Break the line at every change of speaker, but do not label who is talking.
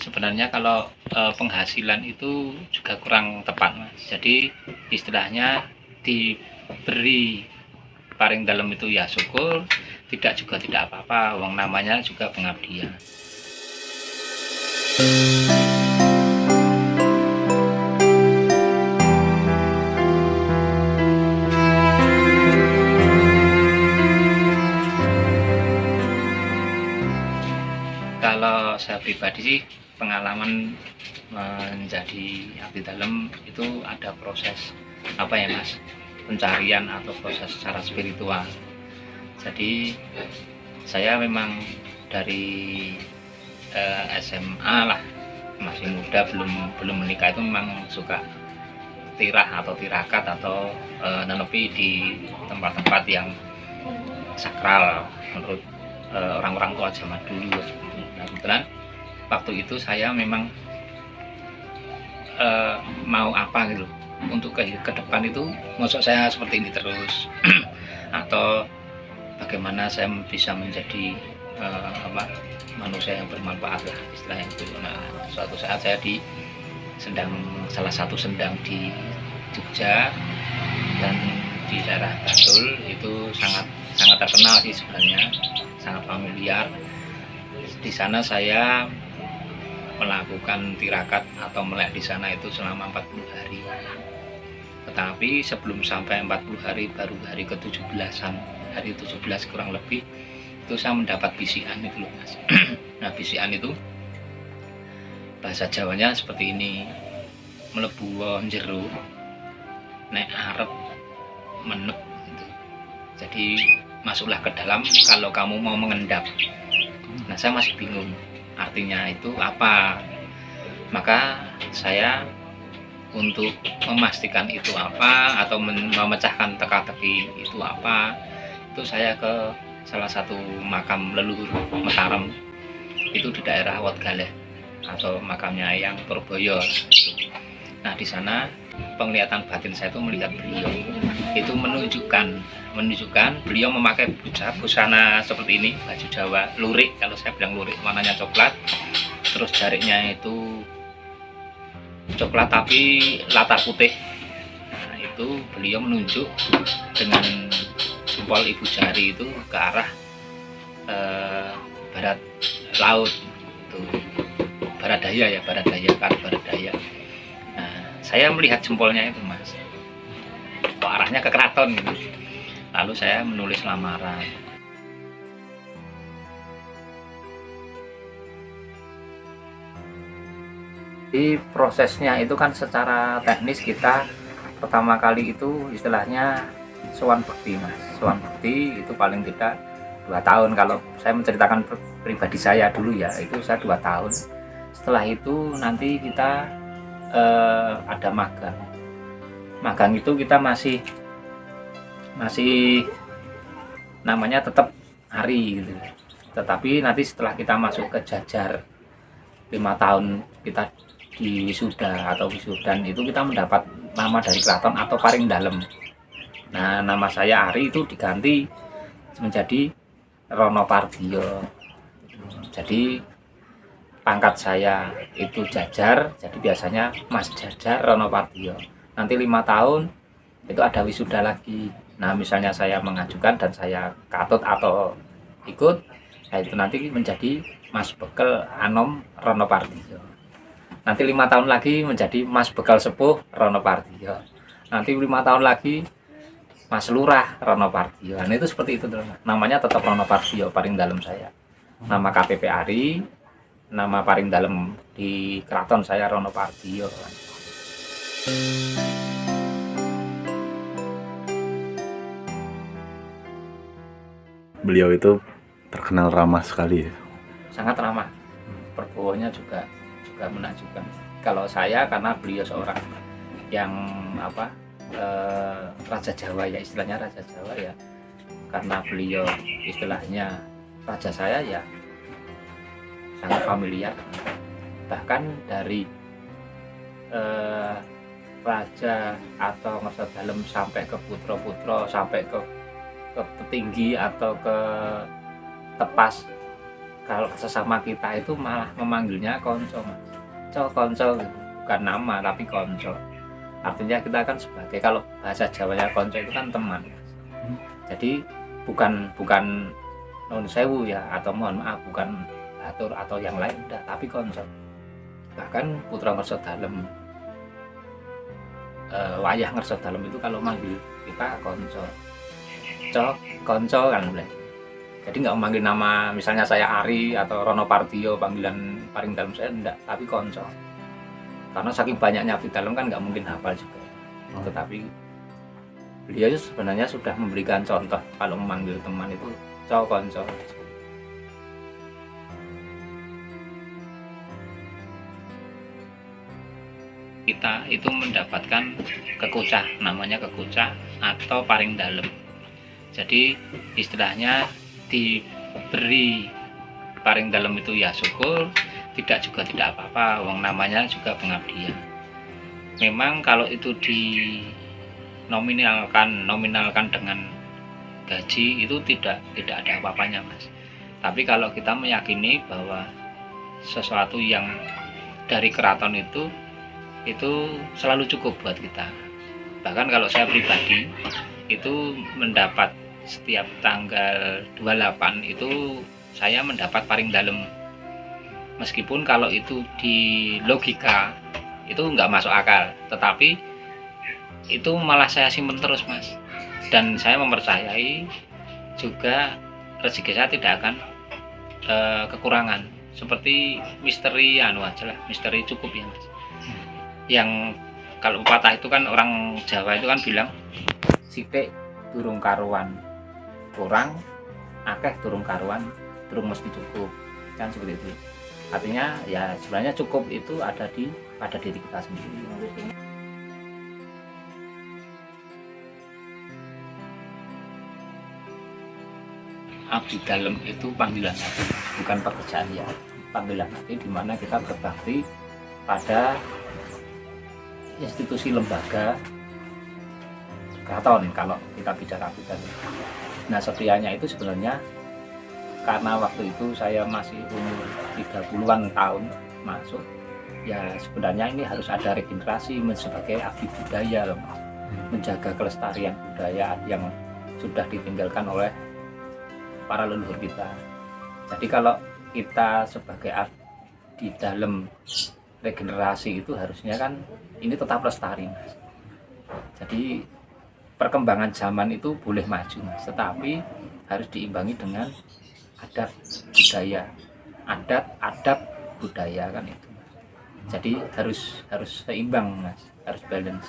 Sebenarnya kalau penghasilan itu juga kurang tepat, Mas. Jadi istilahnya diberi paling dalam itu ya syukur, tidak juga tidak apa-apa, wong namanya juga pengabdian. Kalau saya pribadi sih pengalaman menjadi abdi dalam itu ada proses apa ya Mas, pencarian atau proses secara spiritual. Jadi saya memang dari SMA lah, masih muda, belum menikah, itu memang suka tirah atau tirakat atau nenepi di tempat-tempat yang sakral menurut orang-orang tua zaman dulu. Nah, kebetulan waktu itu saya memang mau apa gitu untuk ke depan itu, maksud saya seperti ini terus atau bagaimana saya bisa menjadi manusia yang bermanfaat lah istilahnya itu. Nah, suatu saat saya di salah satu sendang di Jogja dan di daerah Bantul itu sangat terkenal sih sebenarnya, sangat familiar. Di sana saya melakukan tirakat atau melek di sana itu selama 40 hari. Tetapi sebelum sampai 40 hari, baru hari ke-17-an, hari 17 kurang lebih, itu saya mendapat bisikan itu loh Mas. Nah, bisikan itu bahasa Jawanya seperti ini: melebu jero nek arep menep gitu. Jadi masuklah ke dalam kalau kamu mau mengendap. Nah, saya masih bingung artinya itu apa. Maka saya untuk memastikan itu apa atau memecahkan teka-teki itu apa, itu saya ke salah satu makam leluhur Mataram, itu di daerah Wetgaleh atau makamnya Eyang Purboyo. Nah, di sana penglihatan batin saya itu melihat beliau itu menunjukkan beliau memakai busana seperti ini, baju Jawa lurik, kalau saya bilang lurik, warnanya coklat, terus jariknya itu coklat tapi latar putih. Nah, itu beliau menunjuk dengan jempol ibu jari itu ke arah barat laut, itu barat daya ke arah barat daya. Nah, saya melihat jempolnya itu Mas, kok arahnya ke keraton gitu. Lalu saya menulis lamaran. Di prosesnya itu kan secara teknis kita pertama kali itu istilahnya sowan bekti Mas. Sowan bekti itu paling tidak 2 tahun. Kalau saya menceritakan pribadi saya dulu ya, itu saya 2 tahun. Setelah itu nanti kita ada magang. Magang itu kita masih namanya tetap hari gitu. Tetapi nanti setelah kita masuk ke jajar 5 tahun kita di wisuda atau wisudan, itu kita mendapat nama dari keraton atau paring dalem. Nah, nama saya Ari itu diganti menjadi Rono Pardio. Jadi pangkat saya itu jajar, jadi biasanya Mas Jajar Rono Pardio. Nanti 5 tahun itu ada wisuda lagi. Nah, misalnya saya mengajukan dan saya katut atau ikut, nah itu nanti menjadi Mas Bekel Anom Rono Pardio. Nanti 5 tahun lagi menjadi Mas Bekel Sepuh Rono Pardio. Nanti 5 tahun lagi Mas Lurah Rono Pardio. Nah, itu seperti itu. Namanya tetap Rono Pardio, paring dalam saya. Nama KPP Ari, nama paring dalam di keraton saya Rono Pardio.
Beliau itu terkenal ramah sekali ya.
Sangat ramah. Perbowonya juga menakjubkan. Kalau saya karena beliau seorang yang Raja Jawa ya, istilahnya Raja Jawa ya, karena beliau istilahnya raja saya ya, sangat familiar. Bahkan dari raja atau masa dalam sampai ke putra-putra, sampai ke petinggi atau ke tepas, kalau sesama kita itu malah memanggilnya konco, Mas. Konco gitu. Bukan nama tapi konco. Artinya kita kan sebagai, kalau bahasa Jawanya konco itu kan teman. Jadi bukan non sewu ya, atau mohon maaf bukan batur atau yang lain, enggak, tapi konco. Bahkan Putra Ngerso Dalem, wayah Ngerso Dalem itu kalau manggil kita konco, konco kan boleh. Jadi nggak memanggil nama, misalnya saya Ari atau Rono Partio, panggilan paling dalam saya enggak, tapi konco. Karena saking banyaknya abdi dalam kan nggak mungkin hafal juga. Tetapi beliau sebenarnya sudah memberikan contoh kalau memanggil teman itu konco. Kita itu mendapatkan kekucah, namanya kekucah atau paring dalam. Jadi istilahnya diberi paring dalam itu ya syukur, tidak juga tidak apa-apa, wong namanya juga pengabdian. Memang kalau itu nominalkan dengan gaji itu tidak ada apa-apanya, Mas. Tapi kalau kita meyakini bahwa sesuatu yang dari keraton itu selalu cukup buat kita. Bahkan kalau saya pribadi itu mendapat setiap tanggal 28 itu saya mendapat paring dalam. Meskipun kalau itu di logika itu nggak masuk akal, tetapi itu malah saya simpen terus, Mas. Dan saya mempercayai juga rezeki saya tidak akan kekurangan. Seperti misteri aja lah, misteri cukup ya, Mas. Yang kalau pepatah itu kan orang Jawa itu kan bilang sithik durung karuan, kurang akeh durung karuan, durung mesti cukup, kan seperti itu. Artinya ya sebenarnya cukup itu ada pada diri kita sendiri. Abdi dalam itu panggilan hati, bukan pekerjaan ya. Panggilan hati di mana kita berbakti pada institusi lembaga keraton kalau kita bicara abdi dalam. Nah, setianya itu sebenarnya karena waktu itu saya masih umur 30-an tahun masuk, ya sebenarnya ini harus ada regenerasi sebagai abdi budaya loh, menjaga kelestarian budaya yang sudah ditinggalkan oleh para leluhur kita. Jadi kalau kita sebagai abdi dalam regenerasi itu harusnya kan ini tetap lestari, Mas. Jadi perkembangan zaman itu boleh maju, Mas, tetapi harus diimbangi dengan adat budaya kan itu. Jadi harus seimbang, Mas, harus balance.